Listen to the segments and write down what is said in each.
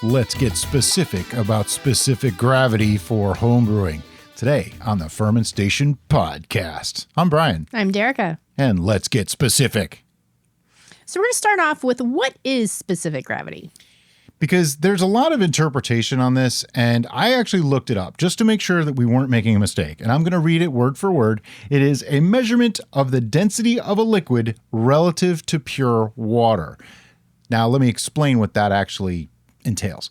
Let's get specific about specific gravity for homebrewing. Today on the Ferment Station Podcast. I'm Brian. I'm Derica. And let's get specific. So we're going to start off with what is specific gravity? Because there's a lot of interpretation on this, and I actually looked it up just to make sure that we weren't making a mistake. And I'm going to read it word for word. It is a measurement of the density of a liquid relative to pure water. Now, let me explain what that actually entails.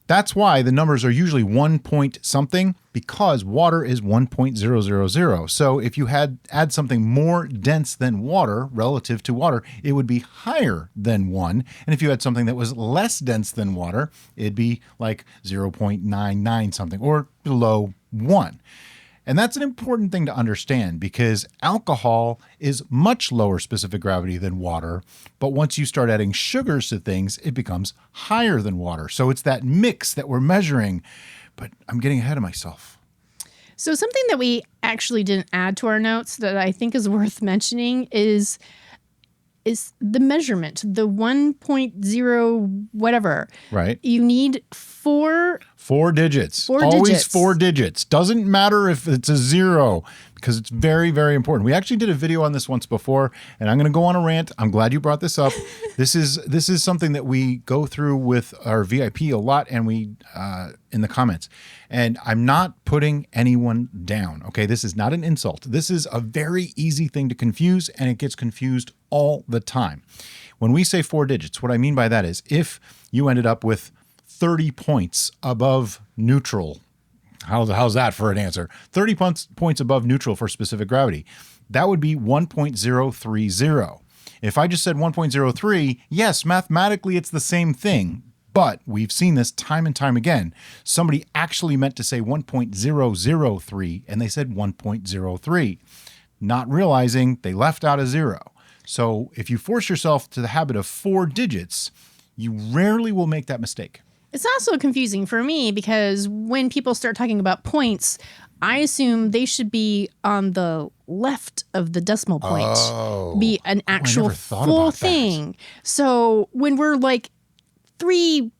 That's why the numbers are usually 1 point something, because water is 1.000. So if you add something more dense than water relative to water, it would be higher than 1. And if you had something that was less dense than water, it'd be like 0.99 something or below 1. And that's an important thing to understand because alcohol is much lower specific gravity than water. But once you start adding sugars to things, it becomes higher than water. So it's that mix that we're measuring. But I'm getting ahead of myself. So something that we actually didn't add to our notes that I think is worth mentioning is the measurement, the 1.0 whatever. Right. You need four digits. Always 4 digits. Doesn't matter if it's a 0 because it's very, very important. We actually did a video on this once before, and I'm going to go on a rant. I'm glad you brought this up. This is something that we go through with our VIP a lot, and we in the comments. And I'm not putting anyone down. Okay, this is not an insult. This is a very easy thing to confuse, and it gets confused all the time. When we say 4 digits, what I mean by that is if you ended up with 30 points above neutral. How's that for an answer? 30 points above neutral for specific gravity. That would be 1.030. If I just said 1.03, yes, mathematically it's the same thing. But we've seen this time and time again. Somebody actually meant to say 1.003 and they said 1.03, not realizing they left out a 0. So if you force yourself to the habit of 4 digits, you rarely will make that mistake. It's also confusing for me because when people start talking about points, I assume they should be on the left of the decimal point, be an actual full thing. So when we're like 3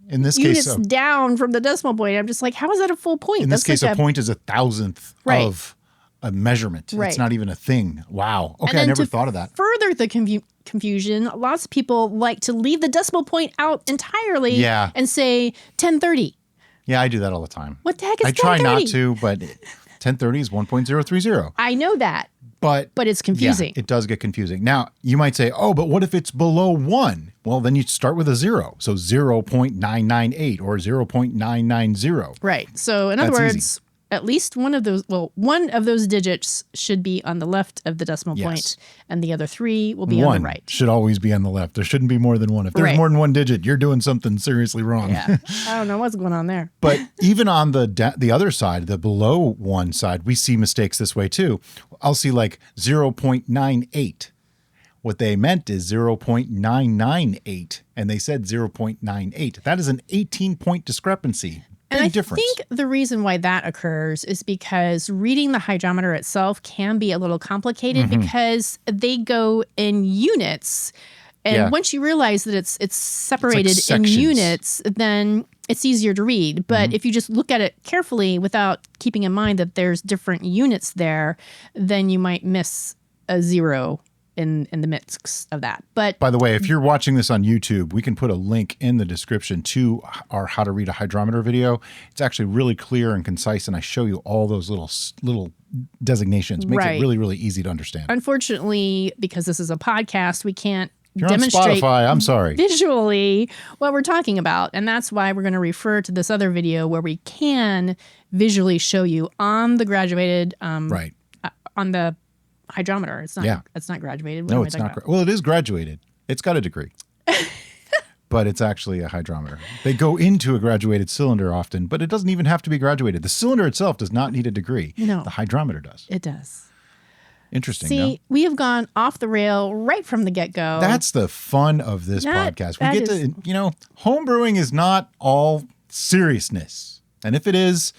in this units case, down from the decimal point, I'm just like, how is that a full point? In this case, a point is 1,000th of a measurement. Right. It's not even a thing. Wow. Okay, I never thought of that. Further the confusion, lots of people like to leave the decimal point out entirely and say 1030. Yeah, I do that all the time. What the heck is 1030? I try not to, but 1030 is 1.030. I know that. But it's confusing. Yeah, it does get confusing. Now, you might say, oh, but what if it's below 1? Well, then you start with a 0. So 0.998 or 0.990. Right. So in other words, at least one of those digits should be on the left of the decimal point, and the other 3 will be on the right. One should always be on the left. There shouldn't be more than 1. If there's more than 1 digit, you're doing something seriously wrong. Yeah. I don't know what's going on there. But even on the other side, the below 1 side, we see mistakes this way too. I'll see like 0.98. What they meant is 0.998, and they said 0.98. That is an 18-point discrepancy. And I think the reason why that occurs is because reading the hydrometer itself can be a little complicated because they go in units. And once you realize that it's separated in units, then it's easier to read. But if you just look at it carefully without keeping in mind that there's different units there, then you might miss a 0 in the midst of that. But by the way, if you're watching this on YouTube, we can put a link in the description to our How to Read a Hydrometer video. It's actually really clear and concise, and I show you all those little designations. Makes it really, really easy to understand. Unfortunately, because this is a podcast, we can't on demonstrate Spotify, I'm sorry, visually what we're talking about. And that's why we're going to refer to this other video where we can visually show you on the graduated, on the hydrometer. It's not graduated. No, it's not. Well, it is graduated. It's got a degree. But it's actually a hydrometer. They go into a graduated cylinder often, but it doesn't even have to be graduated. The cylinder itself does not need a degree. No. The hydrometer does. It does. Interesting. See, we have gone off the rail right from the get-go. That's the fun of this podcast. We get to, home brewing is not all seriousness. And if it is,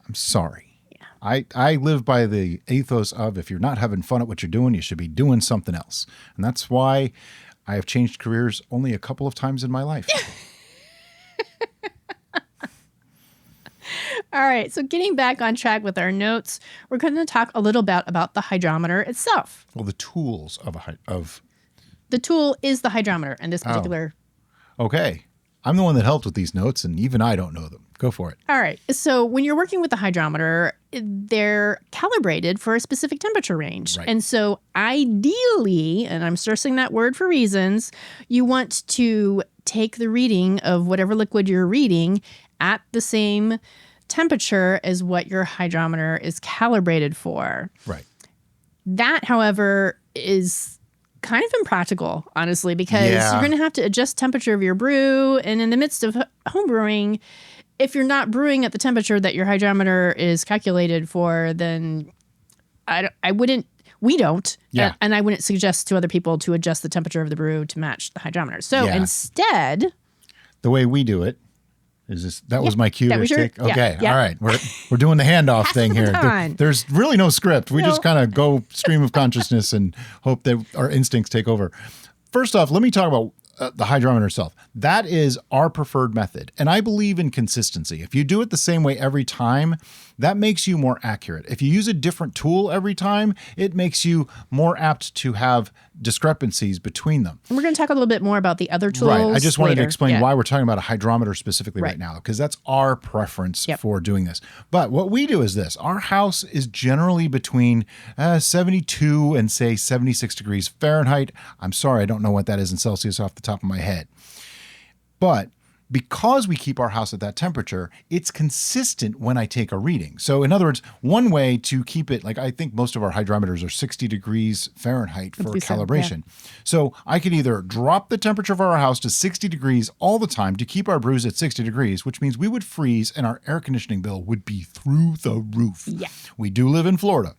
I'm sorry. I live by the ethos of if you're not having fun at what you're doing, you should be doing something else. And that's why I have changed careers only a couple of times in my life. All right, so getting back on track with our notes, we're going to talk a little bit about the hydrometer itself. Well, the tools of the tool is the hydrometer in this particular. Okay. I'm the one that helped with these notes, and even I don't know them. Go for it. All right. So when you're working with the hydrometer, they're calibrated for a specific temperature range. Right. And so ideally, and I'm stressing that word for reasons, you want to take the reading of whatever liquid you're reading at the same temperature as what your hydrometer is calibrated for. Right. That, however, is kind of impractical, honestly, because you're going to have to adjust temperature of your brew. And in the midst of home brewing, if you're not brewing at the temperature that your hydrometer is calculated for, then we don't. Yeah. And I wouldn't suggest to other people to adjust the temperature of the brew to match the hydrometer. So instead, the way we do it is this. That was my cue to take. Okay. Yeah. All right. We're doing the handoff thing here. There's really no script. We just kind of go stream of consciousness and hope that our instincts take over. First off, let me talk about the hydrometer itself. That is our preferred method. And I believe in consistency. If you do it the same way every time, that makes you more accurate. If you use a different tool every time, it makes you more apt to have discrepancies between them. And we're going to talk a little bit more about the other tools. Right. I just wanted to explain why we're talking about a hydrometer specifically right now, because that's our preference for doing this. But what we do is this. Our house is generally between 72 and say 76 degrees Fahrenheit. I'm sorry, I don't know what that is in Celsius off the top of my head. But because we keep our house at that temperature, it's consistent when I take a reading. So in other words, one way to keep it, like I think most of our hydrometers are 60 degrees Fahrenheit for calibration. So I could either drop the temperature of our house to 60 degrees all the time to keep our brews at 60 degrees, which means we would freeze and our air conditioning bill would be through the roof. Yeah. We do live in Florida.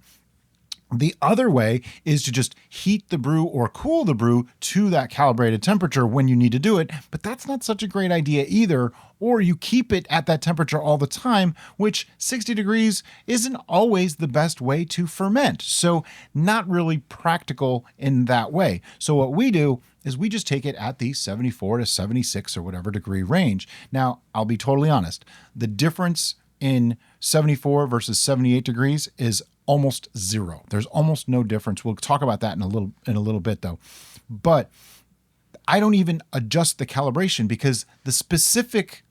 The other way is to just heat the brew or cool the brew to that calibrated temperature when you need to do it, but that's not such a great idea either. Or you keep it at that temperature all the time, which 60 degrees isn't always the best way to ferment. So not really practical in that way. So what we do is we just take it at the 74 to 76 or whatever degree range. Now, I'll be totally honest. The difference in 74 versus 78 degrees is almost zero. There's almost no difference. We'll talk about that in a little bit though. But I don't even adjust the calibration because the specific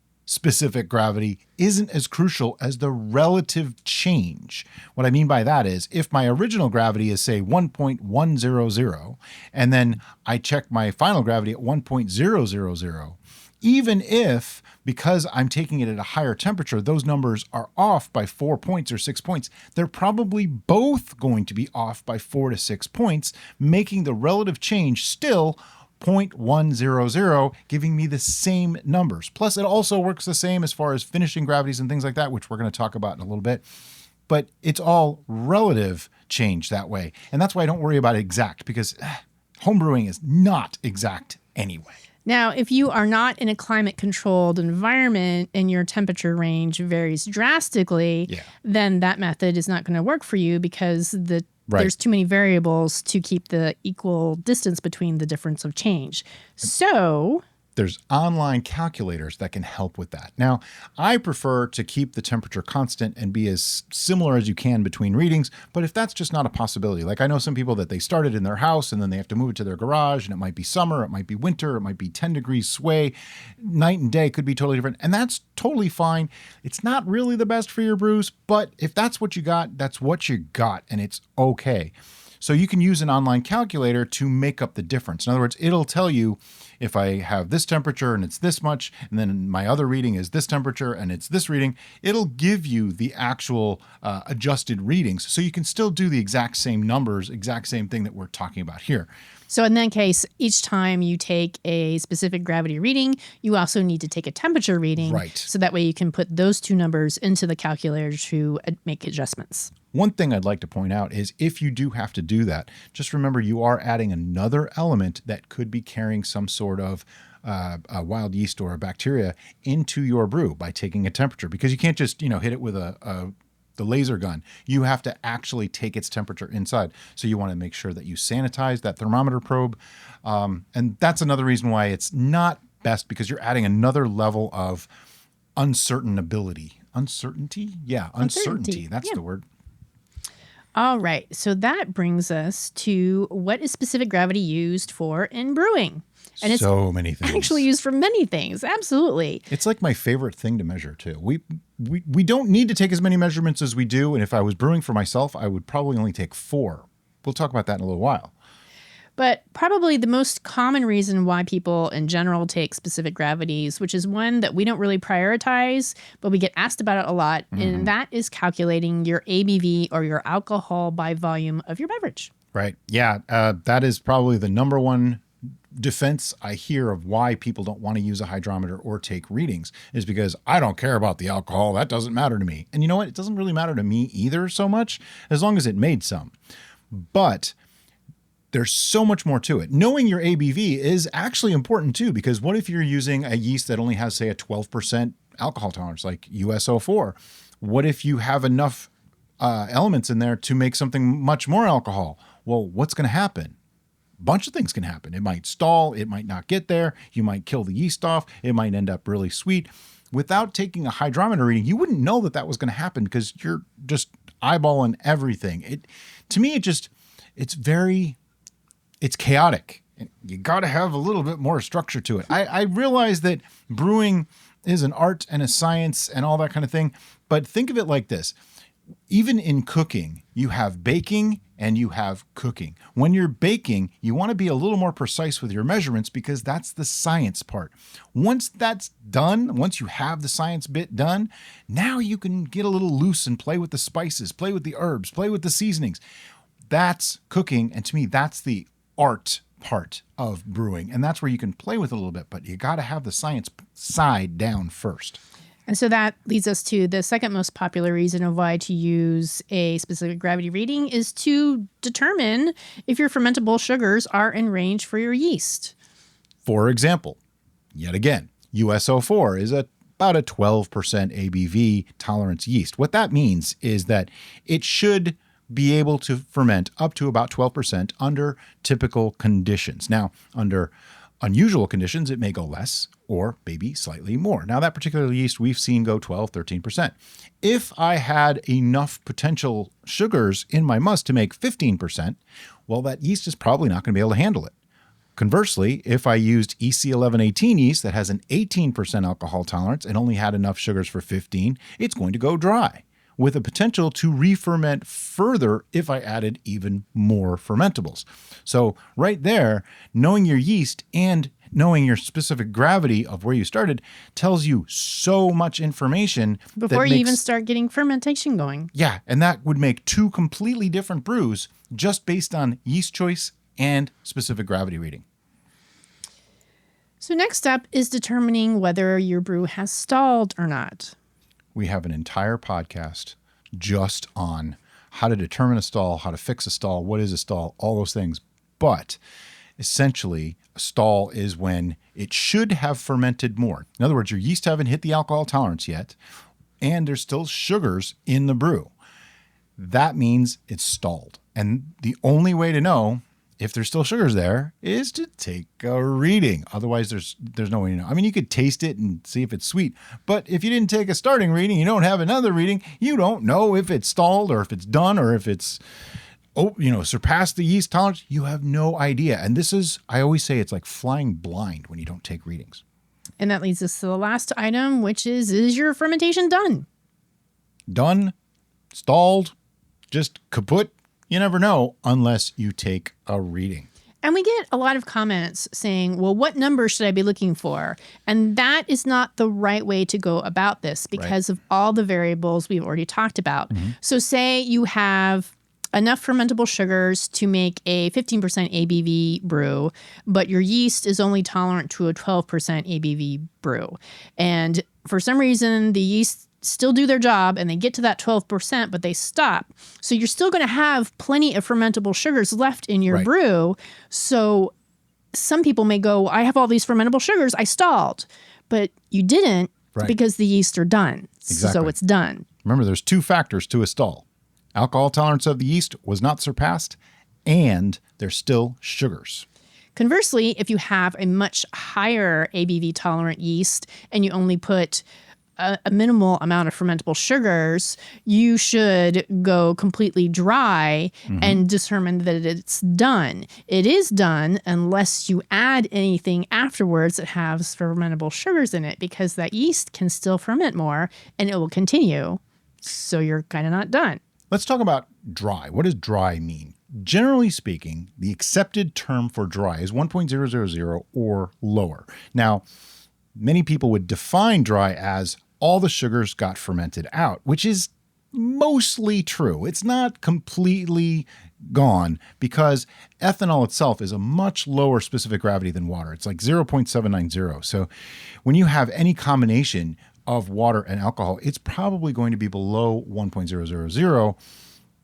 gravity isn't as crucial as the relative change. What I mean by that is if my original gravity is say 1.100 and then I check my final gravity at 1.000, even if, because I'm taking it at a higher temperature, those numbers are off by 4 points or 6 points, they're probably both going to be off by 4 to 6 points, making the relative change still 0.100, giving me the same numbers. Plus, it also works the same as far as finishing gravities and things like that, which we're going to talk about in a little bit. But it's all relative change that way. And that's why I don't worry about exact, because homebrewing is not exact anyway. Now, if you are not in a climate-controlled environment and your temperature range varies drastically, then that method is not going to work for you because there's too many variables to keep the equal distance between the difference of change. So there's online calculators that can help with that. Now, I prefer to keep the temperature constant and be as similar as you can between readings, but if that's just not a possibility, like I know some people that they started in their house and then they have to move it to their garage and it might be summer, it might be winter, it might be 10 degrees sway, night and day could be totally different, and that's totally fine. It's not really the best for your brews, but if that's what you got, that's what you got, and it's okay. So you can use an online calculator to make up the difference. In other words, it'll tell you if I have this temperature and it's this much, and then my other reading is this temperature and it's this reading, it'll give you the actual adjusted readings. So you can still do the exact same numbers, exact same thing that we're talking about here. So in that case, each time you take a specific gravity reading, you also need to take a temperature reading. Right. So that way you can put those two numbers into the calculator to make adjustments. One thing I'd like to point out is if you do have to do that, just remember you are adding another element that could be carrying some sort of a wild yeast or a bacteria into your brew by taking a temperature, because you can't just, hit it with the laser gun. You have to actually take its temperature inside. So you want to make sure that you sanitize that thermometer probe. And that's another reason why it's not best, because you're adding another level of uncertain ability uncertainty? Yeah, uncertainty. That's the word. All right. So that brings us to what is specific gravity used for in brewing? And it's so many things. Actually used for many things. Absolutely. It's like my favorite thing to measure too. We don't need to take as many measurements as we do. And if I was brewing for myself, I would probably only take 4. We'll talk about that in a little while. But probably the most common reason why people in general take specific gravities, which is one that we don't really prioritize, but we get asked about it a lot, and that is calculating your ABV or your alcohol by volume of your beverage. Right. Yeah. That is probably the number one defense I hear of why people don't want to use a hydrometer or take readings, is because I don't care about the alcohol. That doesn't matter to me. And you know what? It doesn't really matter to me either so much, as long as it made some. But there's so much more to it. Knowing your ABV is actually important too, because what if you're using a yeast that only has, say, a 12% alcohol tolerance, like USO4? What if you have enough elements in there to make something much more alcohol? Well, what's going to happen? A bunch of things can happen. It might stall. It might not get there. You might kill the yeast off. It might end up really sweet. Without taking a hydrometer reading, you wouldn't know that was going to happen because you're just eyeballing everything. To me, it's chaotic. You got to have a little bit more structure to it. I realize that brewing is an art and a science and all that kind of thing, but think of it like this. Even in cooking, you have baking and you have cooking. When you're baking, you want to be a little more precise with your measurements because that's the science part. Once that's done, once you have the science bit done, now you can get a little loose and play with the spices, play with the herbs, play with the seasonings. That's cooking, and to me, that's the art part of brewing. And that's where you can play with it a little bit, but you got to have the science side down first. And so that leads us to the second most popular reason of why to use a specific gravity reading is to determine if your fermentable sugars are in range for your yeast. For example, yet again, USO4 is about a 12% ABV tolerance yeast. What that means is that it should be able to ferment up to about 12% under typical conditions. Now, under unusual conditions, it may go less or maybe slightly more. Now, that particular yeast we've seen go 12, 13%. If I had enough potential sugars in my must to make 15%, well, that yeast is probably not going to be able to handle it. Conversely, if I used EC1118 yeast that has an 18% alcohol tolerance and only had enough sugars for 15, it's going to go dry, with a potential to re-ferment further if I added even more fermentables. So right there, knowing your yeast and knowing your specific gravity of where you started tells you so much information. Before you even start getting fermentation going. Yeah, and that would make 2 completely different brews just based on yeast choice and specific gravity reading. So next up is determining whether your brew has stalled or not. We have an entire podcast just on how to determine a stall, how to fix a stall, what is a stall, all those things. But essentially, a stall is when it should have fermented more. In other words, your yeast haven't hit the alcohol tolerance yet, and there's still sugars in the brew. That means it's stalled. And the only way to know if there's still sugars there is to take a reading. Otherwise, there's no way to know. I mean, you could taste it and see if it's sweet, but if you didn't take a starting reading, you don't have another reading, you don't know if it's stalled or if it's done or if it's surpassed the yeast tolerance. You have no idea. And this is, I always say, it's like flying blind when you don't take readings. And that leads us to the last item, which is your fermentation done? Done, stalled, just kaput. You never know unless you take a reading. And we get a lot of comments saying, well, what number should I be looking for? And that is not the right way to go about this because of all the variables we've already talked about. Mm-hmm. So say you have enough fermentable sugars to make a 15% ABV brew, but your yeast is only tolerant to a 12% ABV brew. And for some reason, the yeast still do their job and they get to that 12%, but they stop. So you're still going to have plenty of fermentable sugars left in your brew. So some people may go, I have all these fermentable sugars, I stalled. But you didn't because the yeast are done. Exactly. So it's done. Remember, there's 2 factors to a stall. Alcohol tolerance of the yeast was not surpassed, and there's still sugars. Conversely, if you have a much higher ABV tolerant yeast and you only put a minimal amount of fermentable sugars, you should go completely dry and determine that it's done. It is done unless you add anything afterwards that has fermentable sugars in it, because that yeast can still ferment more and it will continue. So you're kind of not done. Let's talk about dry. What does dry mean? Generally speaking, the accepted term for dry is 1.000 or lower. Now, many people would define dry as all the sugars got fermented out, which is mostly true. It's not completely gone because ethanol itself is a much lower specific gravity than water. It's like 0.790. So when you have any combination of water and alcohol, it's probably going to be below 1.000.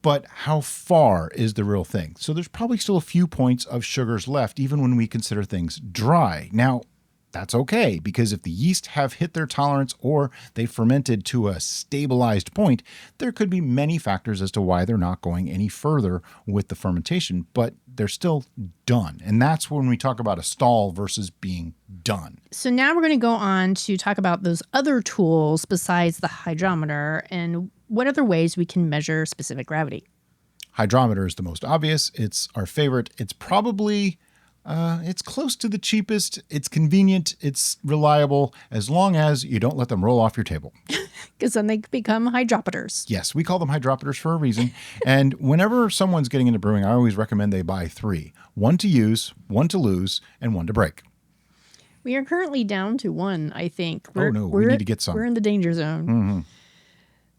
But how far is the real thing? So there's probably still a few points of sugars left, even when we consider things dry. Now, that's okay, because if the yeast have hit their tolerance or they fermented to a stabilized point, there could be many factors as to why they're not going any further with the fermentation, but they're still done. And that's when we talk about a stall versus being done. So now we're going to go on to talk about those other tools besides the hydrometer and what other ways we can measure specific gravity. Hydrometer is the most obvious. It's our favorite. It's probably it's close to the cheapest. It's convenient. It's reliable, as long as you don't let them roll off your table. Because then they become hydrometers. Yes, we call them hydrometers for a reason. And whenever someone's getting into brewing, I always recommend they buy 3. 1 to use, 1 to lose, and 1 to break. We are currently down to 1, I think. We need to get some. We're in the danger zone.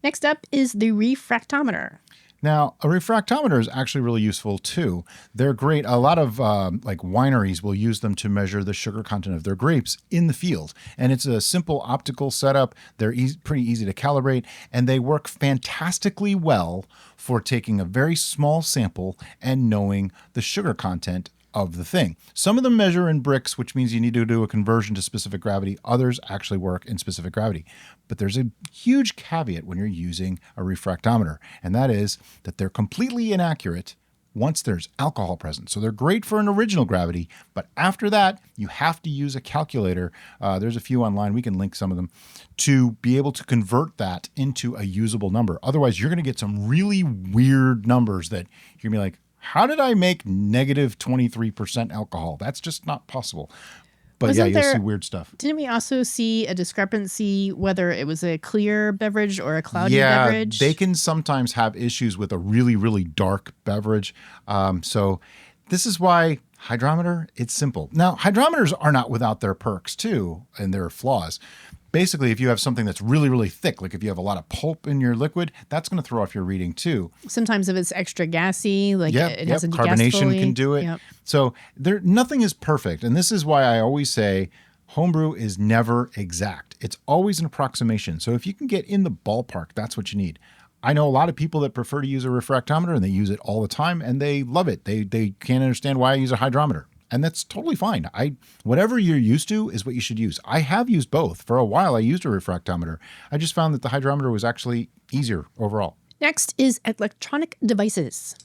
Next up is the refractometer. Now, a refractometer is actually really useful too. They're great. A lot of like wineries will use them to measure the sugar content of their grapes in the field. And it's a simple optical setup. They're pretty easy to calibrate, and they work fantastically well for taking a very small sample and knowing the sugar content of the thing. Some of them measure in bricks, which means you need to do a conversion to specific gravity. Others actually work in specific gravity. But there's a huge caveat when you're using a refractometer, and that is that they're completely inaccurate once there's alcohol present. So they're great for an original gravity, but after that, you have to use a calculator. There's a few online, we can link some of them, to be able to convert that into a usable number. Otherwise, you're going to get some really weird numbers that you're going to be like, how did I make negative 23% alcohol? That's just not possible. But yeah, you'll see weird stuff. Didn't we also see a discrepancy whether it was a clear beverage or a cloudy beverage? Yeah, they can sometimes have issues with a really, really dark beverage. So this is why hydrometer, it's simple. Now, hydrometers are not without their perks too, and their flaws. Basically, if you have something that's really, really thick, like if you have a lot of pulp in your liquid, that's going to throw off your reading too. Sometimes if it's extra gassy, like it has a carbonation can do it. Yep. So nothing is perfect. And this is why I always say homebrew is never exact. It's always an approximation. So if you can get in the ballpark, that's what you need. I know a lot of people that prefer to use a refractometer, and they use it all the time and they love it. They can't understand why I use a hydrometer. And that's totally fine. Whatever you're used to is what you should use. I have used both. For a while, I used a refractometer. I just found that the hydrometer was actually easier overall. Next is electronic devices.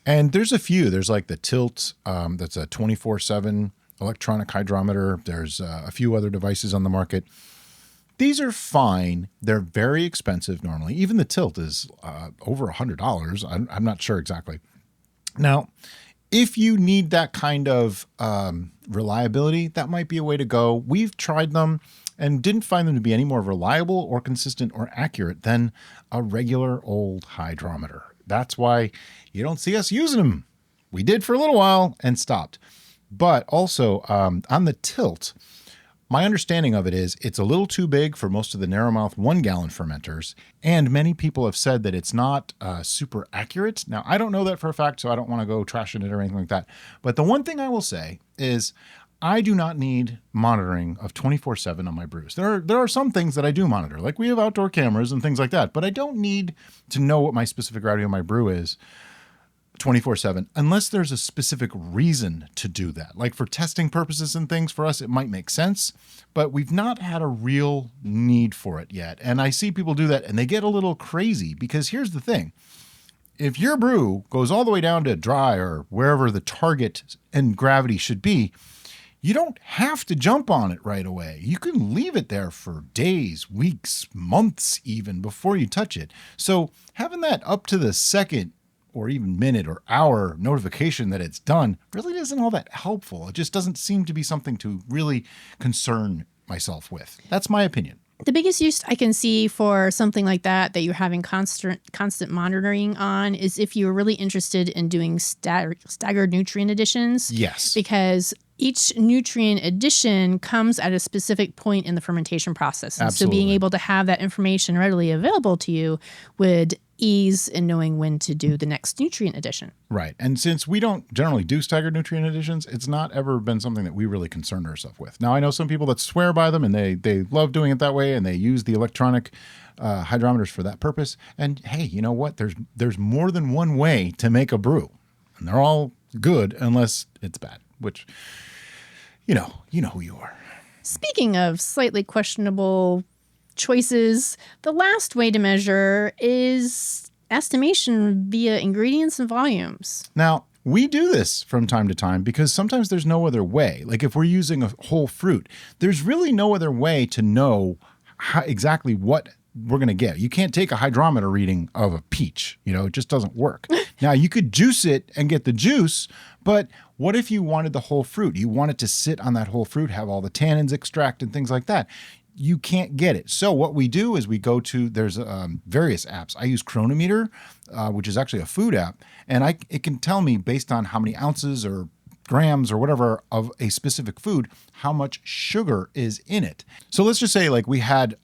And there's a few. There's like the Tilt. That's a 24/7 electronic hydrometer. There's a few other devices on the market. These are fine. They're very expensive normally. Even the Tilt is over $100. I'm not sure exactly. Now, if you need that kind of reliability, that might be a way to go. We've tried them and didn't find them to be any more reliable or consistent or accurate than a regular old hydrometer. That's why you don't see us using them. We did for a little while and stopped. But also on the Tilt, my understanding of it is it's a little too big for most of the narrow-mouth 1-gallon fermenters, and many people have said that it's not super accurate. Now, I don't know that for a fact, so I don't want to go trashing it or anything like that. But the one thing I will say is I do not need monitoring of 24/7 on my brews. There are some things that I do monitor, like we have outdoor cameras and things like that, but I don't need to know what my specific gravity on my brew is 24/7, unless there's a specific reason to do that. Like for testing purposes and things, for us, it might make sense, but we've not had a real need for it yet. And I see people do that and they get a little crazy, because here's the thing. If your brew goes all the way down to dry or wherever the target and gravity should be, you don't have to jump on it right away. You can leave it there for days, weeks, months even before you touch it. So having that up to the second or even minute or hour notification that it's done really isn't all that helpful. It just doesn't seem to be something to really concern myself with. That's my opinion. The biggest use I can see for something like that you're having constant monitoring on is if you're really interested in doing staggered nutrient additions. Yes. Because each nutrient addition comes at a specific point in the fermentation process. And Absolutely. So being able to have that information readily available to you would ease in knowing when to do the next nutrient addition. Right. And since we don't generally do staggered nutrient additions, it's not ever been something that we really concerned ourselves with. Now, I know some people that swear by them and they love doing it that way and they use the electronic hydrometers for that purpose. And hey, you know what? There's more than one way to make a brew. And they're all good unless it's bad, which, you know who you are. Speaking of slightly questionable choices, the last way to measure is estimation via ingredients and volumes. Now, we do this from time to time because sometimes there's no other way. Like if we're using a whole fruit, there's really no other way to know exactly what we're going to get. You can't take a hydrometer reading of a peach. It just doesn't work. Now, you could juice it and get the juice, but what if you wanted the whole fruit? You want it to sit on that whole fruit, have all the tannins extract and things like that. You can't get it. So what we do is we go to, there's various apps. I use Hydrometer, which is actually a food app, and it can tell me based on how many ounces or grams or whatever of a specific food, how much sugar is in it. So let's just say like we had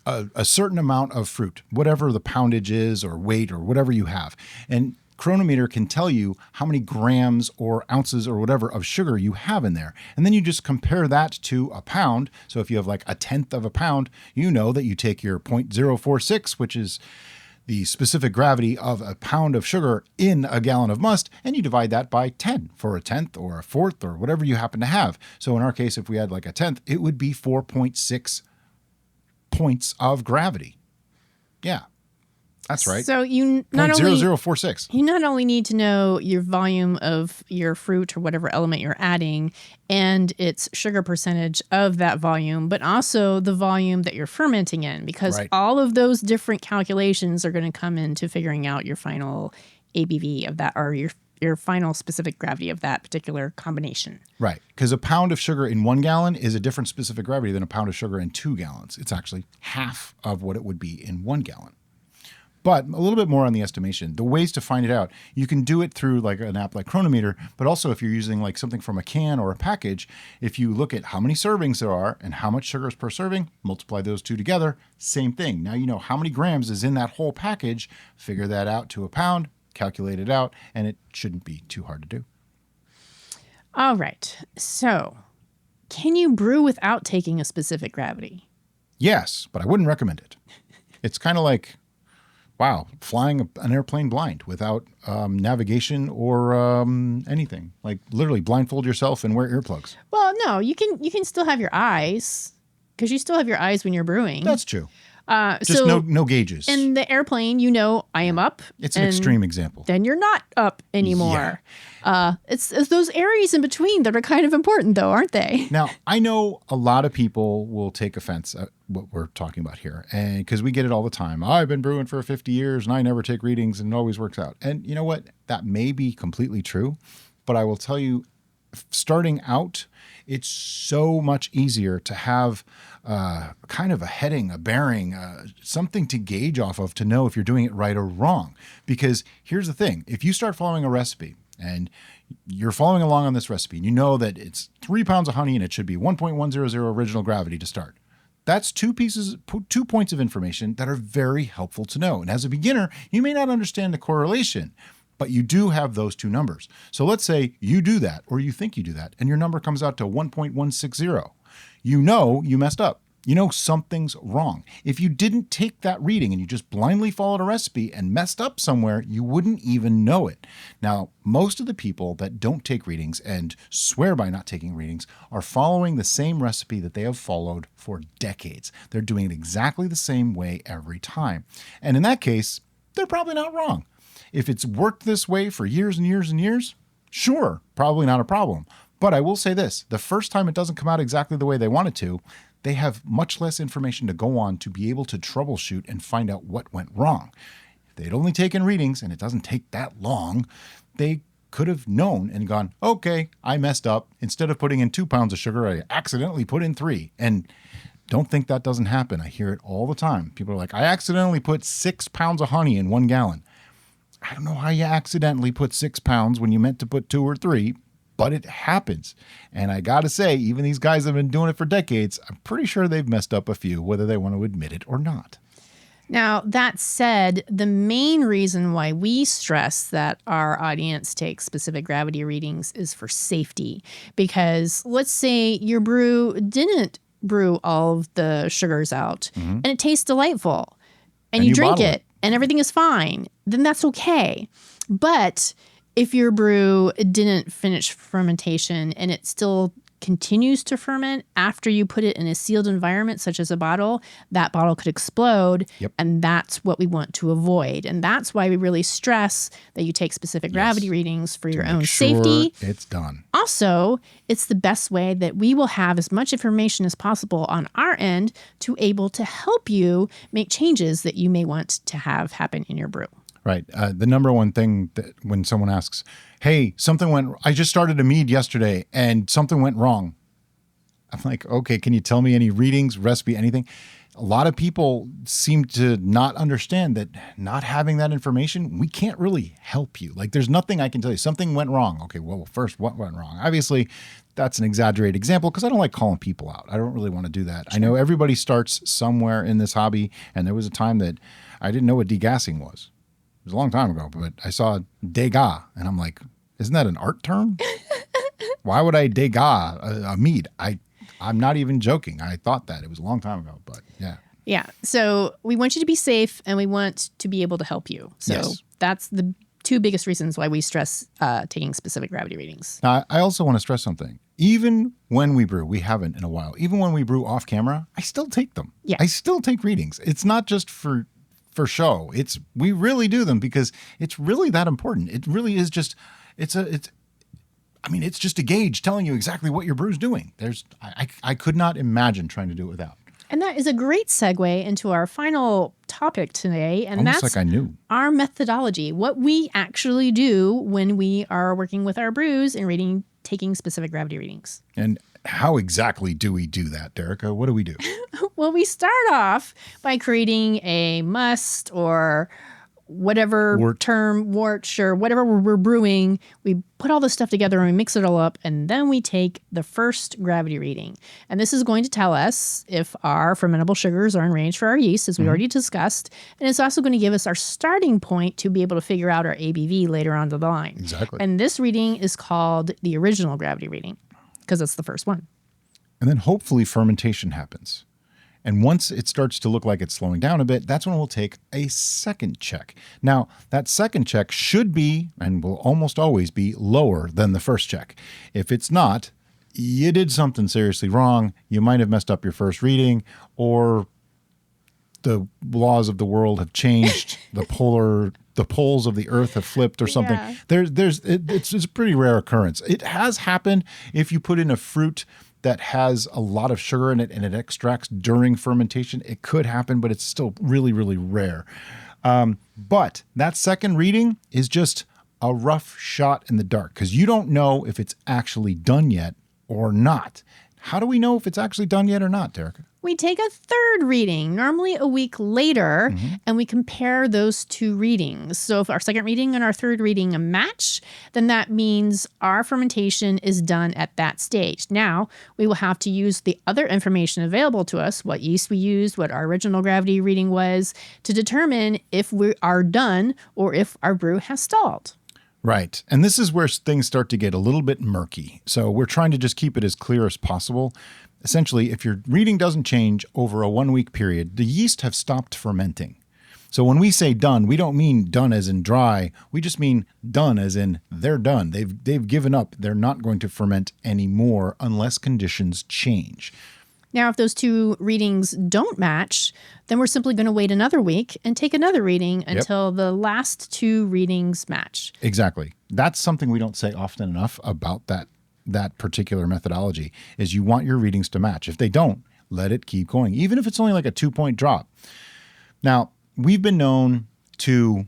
a certain amount of fruit, whatever the poundage is or weight or whatever you have. And Hydrometer can tell you how many grams or ounces or whatever of sugar you have in there. And then you just compare that to a pound. So if you have like 1/10 of a pound, you know that you take your 0.046, which is the specific gravity of a pound of sugar in a gallon of must, and you divide that by 10 for 1/10 or 1/4 or whatever you happen to have. So in our case, if we had like 1/10, it would be 4.6 points of gravity. Yeah. That's right. So you not only 0.0046. You not only need to know your volume of your fruit or whatever element you're adding and its sugar percentage of that volume, but also the volume that you're fermenting in, because all of those different calculations are going to come into figuring out your final ABV of that, or your final specific gravity of that particular combination. Right. Because a pound of sugar in 1 gallon is a different specific gravity than a pound of sugar in 2 gallons. It's actually half of what it would be in 1 gallon. But a little bit more on the estimation. The ways to find it out, you can do it through like an app like Hydrometer, but also if you're using like something from a can or a package, if you look at how many servings there are and how much sugar is per serving, multiply those two together, same thing. Now you know how many grams is in that whole package, figure that out to a pound, calculate it out, and it shouldn't be too hard to do. All right. So, can you brew without taking a specific gravity? Yes, but I wouldn't recommend it. It's kind of like, wow, flying an airplane blind without navigation or anything. Like literally blindfold yourself and wear earplugs. Well, no, you can still have your eyes, because you still have your eyes when you're brewing. That's true. Just no gauges. In the airplane, I am up. It's an extreme example. Then you're not up anymore. Yeah. It's those areas in between that are kind of important, though, aren't they? Now, I know a lot of people will take offense at what we're talking about here, and because we get it all the time. I've been brewing for 50 years, and I never take readings, and it always works out. And you know what? That may be completely true, but I will tell you, starting out, it's so much easier to have kind of a heading, a bearing, something to gauge off of to know if you're doing it right or wrong. Because here's the thing. If you start following a recipe and you're following along on this recipe and you know that it's 3 pounds of honey and it should be 1.100 original gravity to start, that's 2 points of information that are very helpful to know. And as a beginner, you may not understand the correlation, but you do have those 2 numbers. So let's say you do that, or you think you do that, and your number comes out to 1.160. You know you messed up. You know something's wrong. If you didn't take that reading and you just blindly followed a recipe and messed up somewhere, you wouldn't even know it. Now, most of the people that don't take readings and swear by not taking readings are following the same recipe that they have followed for decades. They're doing it exactly the same way every time. And in that case, they're probably not wrong. If it's worked this way for years and years and years, sure, probably not a problem. But I will say this, the first time it doesn't come out exactly the way they want it to, they have much less information to go on to be able to troubleshoot and find out what went wrong. If they'd only taken readings, and it doesn't take that long, they could have known and gone, okay, I messed up. Instead of putting in 2 pounds of sugar, I accidentally put in 3. And don't think that doesn't happen. I hear it all the time. People are like, I accidentally put 6 pounds of honey in 1 gallon. I don't know how you accidentally put 6 pounds when you meant to put 2 or 3, but it happens. And I got to say, even these guys have been doing it for decades. I'm pretty sure they've messed up a few, whether they want to admit it or not. Now, that said, the main reason why we stress that our audience takes specific gravity readings is for safety. Because let's say your brew didn't brew all of the sugars out and it tastes delightful and you drink it and everything is fine, then that's okay. But if your brew didn't finish fermentation and it still continues to ferment after you put it in a sealed environment, such as a bottle, that bottle could explode. Yep. And that's what we want to avoid. And that's why we really stress that you take specific gravity readings for your own safety. It's done. Also, it's the best way that we will have as much information as possible on our end to able to help you make changes that you may want to have happen in your brew. Right. The number one thing that when someone asks, hey, I just started a mead yesterday and something went wrong. I'm like, okay, can you tell me any readings, recipe, anything? A lot of people seem to not understand that not having that information, we can't really help you. Like there's nothing I can tell you. Something went wrong. Okay, well, first, what went wrong? Obviously, that's an exaggerated example because I don't like calling people out. I don't really want to do that. Sure. I know everybody starts somewhere in this hobby, and there was a time that I didn't know what degassing was. It was a long time ago, but I saw degas, and I'm like, isn't that an art term? Why would I degas a mead? I'm not even joking. I thought that. It was a long time ago, but yeah. Yeah. So we want you to be safe, and we want to be able to help you. So that's the 2 biggest reasons why we stress taking specific gravity readings. Now, I also want to stress something. Even when we brew, we haven't in a while. Even when we brew off camera, I still take them. Yeah. I still take readings. It's not just for show. We really do them because it's really that important. It really is just, it's just a gauge telling you exactly what your brew's doing. I could not imagine trying to do it without. And that is a great segue into our final topic today. And almost that's like I knew. Our methodology, what we actually do when we are working with our brews and taking specific gravity readings. And how exactly do we do that, Derica? What do we do? Well, we start off by creating a must or whatever wort, or whatever we're brewing. We put all this stuff together and we mix it all up, and then we take the first gravity reading. And this is going to tell us if our fermentable sugars are in range for our yeast, as we already discussed. And it's also going to give us our starting point to be able to figure out our ABV later on the line. Exactly. And this reading is called the original gravity reading because it's the first one. And then hopefully fermentation happens. And once it starts to look like it's slowing down a bit, that's when we'll take a second check. Now, that second check should be, and will almost always be, lower than the first check. If it's not, you did something seriously wrong. You might have messed up your first reading, or the laws of the world have changed. The poles of the earth have flipped or something. Yeah. It's a pretty rare occurrence. It has happened if you put in a fruit that has a lot of sugar in it and it extracts during fermentation. It could happen, but it's still really, really rare. But that second reading is just a rough shot in the dark because you don't know if it's actually done yet or not. How do we know if it's actually done yet or not, Derica? We take a third reading, normally a week later, and we compare those 2 readings. So if our second reading and our third reading match, then that means our fermentation is done at that stage. Now, we will have to use the other information available to us, what yeast we used, what our original gravity reading was, to determine if we are done or if our brew has stalled. Right. And this is where things start to get a little bit murky. So we're trying to just keep it as clear as possible. Essentially, if your reading doesn't change over a 1-week period, the yeast have stopped fermenting. So when we say done, we don't mean done as in dry. We just mean done as in they're done. They've given up. They're not going to ferment anymore unless conditions change. Now, if those 2 readings don't match, then we're simply going to wait another week and take another reading until the last 2 readings match. Exactly. That's something we don't say often enough about that that particular methodology is you want your readings to match. If they don't, let it keep going, even if it's only like a 2-point drop. Now, we've been known to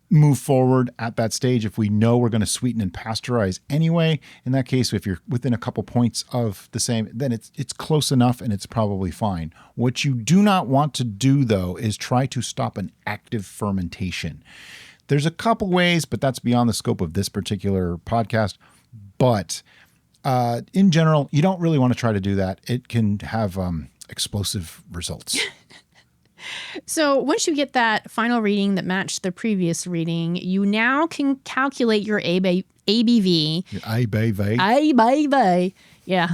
move forward at that stage if we know we're going to sweeten and pasteurize anyway. In that case, if you're within a couple points of the same, then it's close enough and it's probably fine. What you do not want to do, though, is try to stop an active fermentation. There's a couple ways, but that's beyond the scope of this particular podcast. But in general, you don't really want to try to do that. It can have explosive results. So once you get that final reading that matched the previous reading, you now can calculate your ABV. Your ABV. ABV. Yeah.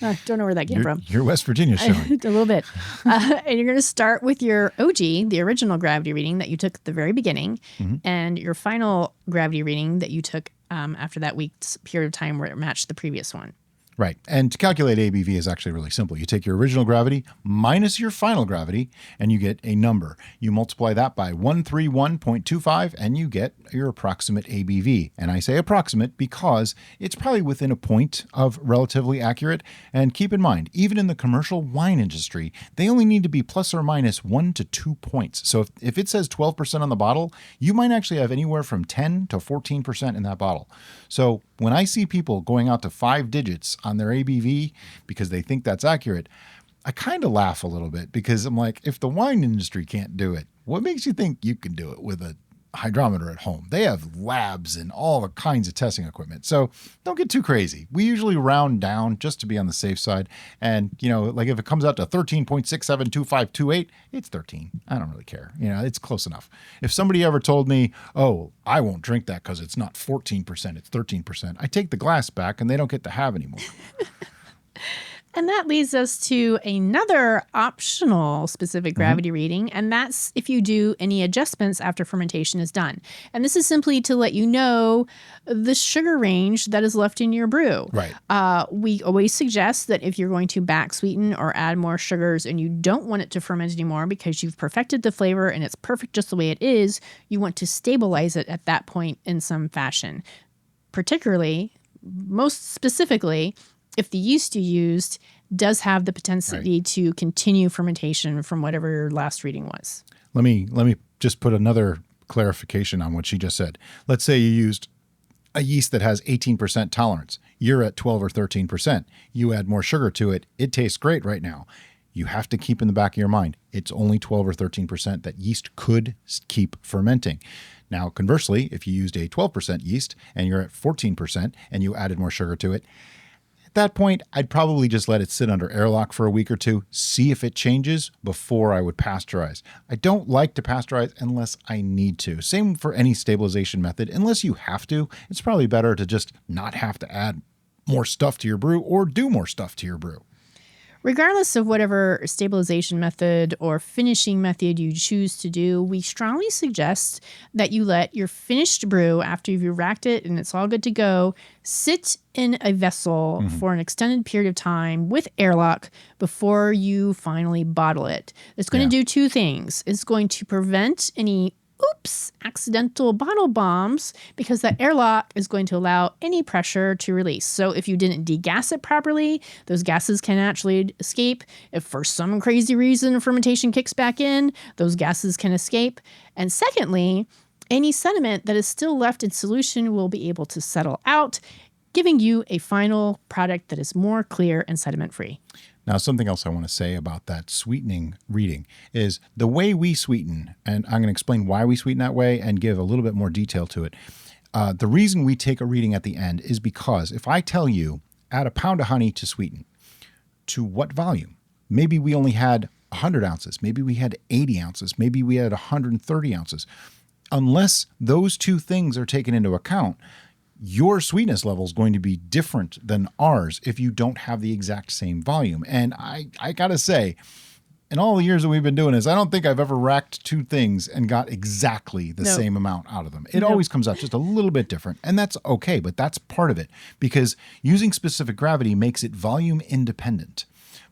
I don't know where that came from. Your West Virginia showing. A little bit. And you're going to start with your OG, the original gravity reading that you took at the very beginning, and your final gravity reading that you took after that week's period of time where it matched the previous one. Right. And to calculate ABV is actually really simple. You take your original gravity minus your final gravity, and you get a number. You multiply that by 131.25, and you get your approximate ABV. And I say approximate because it's probably within a point of relatively accurate. And keep in mind, even in the commercial wine industry, they only need to be plus or minus 1 to 2 points. So if it says 12% on the bottle, you might actually have anywhere from 10 to 14% in that bottle. So when I see people going out to 5 digits on their ABV because they think that's accurate, I kind of laugh a little bit because I'm like, if the wine industry can't do it, what makes you think you can do it with a hydrometer at home? They have labs and all kinds of testing equipment. So don't get too crazy. We usually round down just to be on the safe side. And, like if it comes out to 13.672528, it's 13. I don't really care. It's close enough. If somebody ever told me, oh, I won't drink that because it's not 14%, it's 13%, I take the glass back and they don't get to have anymore. And that leads us to another optional specific gravity reading, and that's if you do any adjustments after fermentation is done. And this is simply to let you know the sugar range that is left in your brew. Right. We always suggest that if you're going to back sweeten or add more sugars and you don't want it to ferment anymore because you've perfected the flavor and it's perfect just the way it is, you want to stabilize it at that point in some fashion. Particularly, most specifically, if the yeast you used does have the potentiality to continue fermentation from whatever your last reading was. Let me just put another clarification on what she just said. Let's say you used a yeast that has 18% tolerance. You're at 12 or 13%. You add more sugar to it. It tastes great right now. You have to keep in the back of your mind, it's only 12 or 13% that yeast could keep fermenting. Now, conversely, if you used a 12% yeast and you're at 14% and you added more sugar to it, that point, I'd probably just let it sit under airlock for a week or two, see if it changes before I would pasteurize. I don't like to pasteurize unless I need to. Same for any stabilization method. Unless you have to, it's probably better to just not have to add more stuff to your brew or do more stuff to your brew. Regardless of whatever stabilization method or finishing method you choose to do, we strongly suggest that you let your finished brew, after you've racked it and it's all good to go, sit in a vessel for an extended period of time with airlock before you finally bottle it. It's going to do two things. It's going to prevent any accidental bottle bombs because that airlock is going to allow any pressure to release. So if you didn't degas it properly, those gases can actually escape. If for some crazy reason fermentation kicks back in, those gases can escape. And secondly, any sediment that is still left in solution will be able to settle out, giving you a final product that is more clear and sediment-free. Now, something else I want to say about that sweetening reading is the way we sweeten, and I'm going to explain why we sweeten that way and give a little bit more detail to it. The reason we take a reading at the end is because if I tell you, add a pound of honey to sweeten, to what volume? Maybe we only had 100 ounces. Maybe we had 80 ounces. Maybe we had 130 ounces. Unless those two things are taken into account, your sweetness level is going to be different than ours if you don't have the exact same volume. And I got to say, in all the years that we've been doing this, I don't think I've ever racked two things and got exactly the same amount out of them. It always comes out just a little bit different. And that's okay, but that's part of it because using specific gravity makes it volume independent.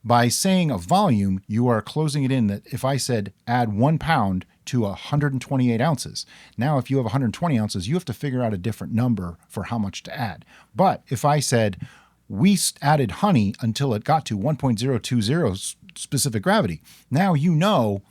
By saying a volume, you are closing it in that if I said add 1 pound, to 128 ounces. Now, if you have 120 ounces, you have to figure out a different number for how much to add. But if I said we added honey until it got to 1.020 specific gravity, now you know,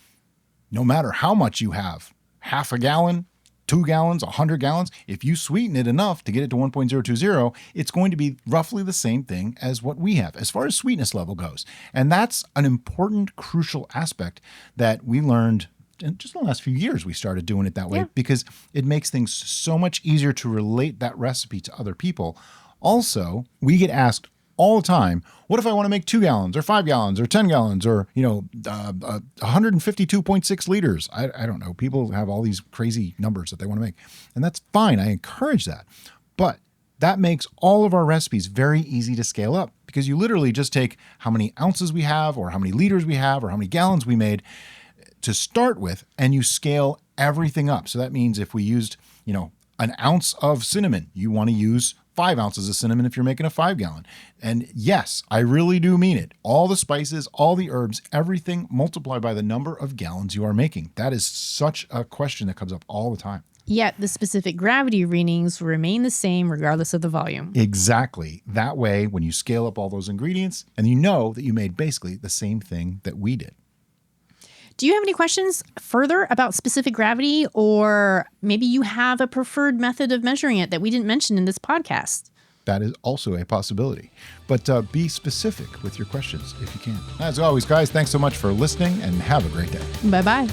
no matter how much you have, half a gallon, 2 gallons, 100 gallons, if you sweeten it enough to get it to 1.020, it's going to be roughly the same thing as what we have as far as sweetness level goes. And that's an important, crucial aspect that we learned in just in the last few years. We started doing it that way because it makes things so much easier to relate that recipe to other people. Also, we get asked all the time, what if I want to make 2 gallons or 5 gallons or 10 gallons or, 152.6 liters? I don't know. People have all these crazy numbers that they want to make, and that's fine. I encourage that. But that makes all of our recipes very easy to scale up because you literally just take how many ounces we have or how many liters we have or how many gallons we made to start with, and you scale everything up. So that means if we used, an ounce of cinnamon, you want to use 5 ounces of cinnamon if you're making a 5 gallon. And yes, I really do mean it. All the spices, all the herbs, everything multiplied by the number of gallons you are making. That is such a question that comes up all the time. Yet the specific gravity readings remain the same regardless of the volume. Exactly. That way, when you scale up all those ingredients, and you know that you made basically the same thing that we did. Do you have any questions further about specific gravity, or maybe you have a preferred method of measuring it that we didn't mention in this podcast? That is also a possibility. But be specific with your questions if you can. As always, guys, thanks so much for listening and have a great day. Bye-bye.